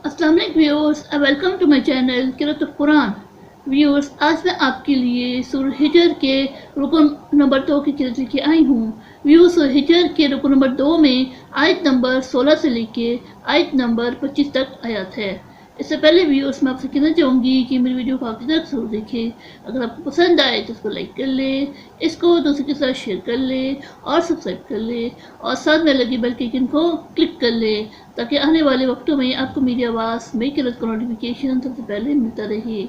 अस्सलाम वालेकुम viewers, welcome to my channel किरात कुरान। व्यूअर्स, आज मैं आपके लिए सूरह हिजर के रुकन नंबर 2 की किरत लेके आई हूँ। व्यूअर्स, सूरह हिजर के रुकन नंबर 2 में आयत नंबर 16 से लेके आयत नंबर 25 तक आयत है। इससे पहले व्यूअर्स, मैं आपसे कहना चाहूँगी कि मेरी वीडियो को आखिर तक जरूर देखें। अगर आपको पसंद आए तो इसको लाइक कर ले, इसको दूसरे के साथ शेयर कर ले और सब्सक्राइब कर ले और साथ में लगी बेल के आइकन को क्लिक कर ले, ताकि आने वाले वक्तों में आपको मेरी आवाज़ मेरी किरत का नोटिफिकेशन सबसे पहले मिलता रहे।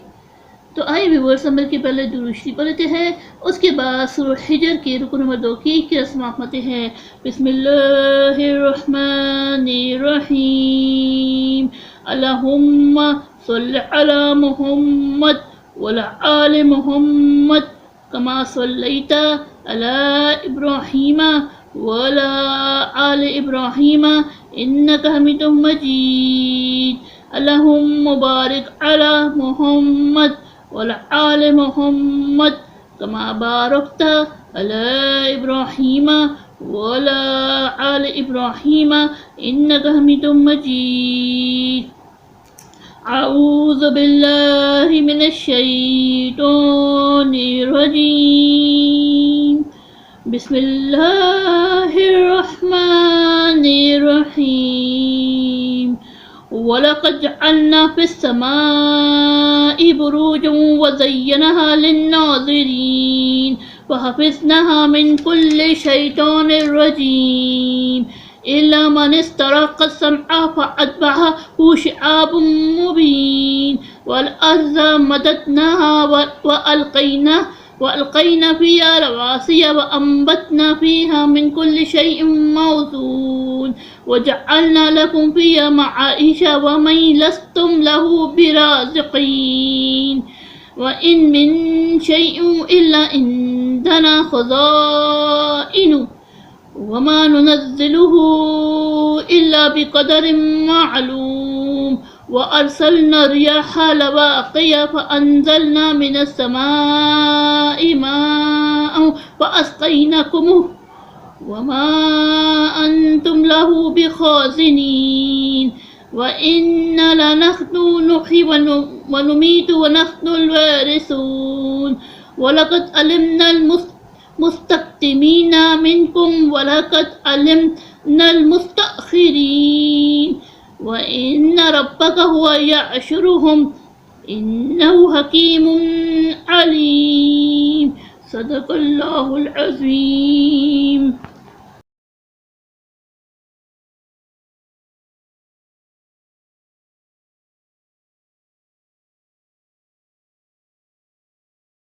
तो आइए व्यूअर्स, अमल के पहले दुरूद शरीफ पढ़ते हैं, उसके बाद सूरह हिजर के रुकन नंबर 2 की किरत समाप्त होते हैं। बिस्मिल्लाहिर्रहमानिर्रहीम। अल्लाहुम्मा सल्लि अला मुहम्मद वअला आलि मुहम्मद कमा सल्लैता अला इब्राहीम वअला आलि इब्राहीम इन्नका हमीदुम मजीद। अल्लाहुम्मा बारिक अला मुहम्मद वअला आलि मुहम्मद कमा बारकता अला इब्राहीम वअला आलि इब्राहीम इन्नका हमीदुम मजीद। अऊज़ु बिल्लाहि मिनश शैतानिर रजीम। बिस्मिल्लाहिर्रहमानिर्रहीम। वलक़द जअलना फ़िस्समाइ बुरूजन वज़य्यनहा लिन्नाज़िरीन वहफ़िज़नाहा मिन कुल्लि शैतानिर रजीम इल्ला मन इस्तरक़ सम्अ फ़अत्बअहु शिहाबुम मुबीन। वल अर्ज़ मददनाहा वअल्क़ैना फ़ीहा रवासिय वअंबतना फ़ीहा मिन कुल्लि शैइन मौज़ून वजअलना लकुम फ़ीहा मआइश वमन लस्तुम लहु बिराज़िक़ीन। वइन मिन शैइन इल्ला इंदना ख़ज़ाइनु वमा नुनज़्ज़िलुहु इल्ला बिक़दरिन मालूम। वअरसलना रियाहा लवाक़िया फ़अंज़लना मिनस्समाइ माअन फ़अस्क़यनाकुमुह वमा अंतुम लहु बिख़ाज़िनीन। वइन्ना लनहनु नुह्यी वनुमीतु वनहनुल वारिसून। वलक़द अलिमनल मुस्तक़दिमीना मिनकुम वलक़द अलिमनल मुस्तअख़िरीन। वइन्न रब्बक हुवा यहशुरुहुम इन्नहु हकीमुन अलीम। सदक़ल्लाहुल अज़ीम।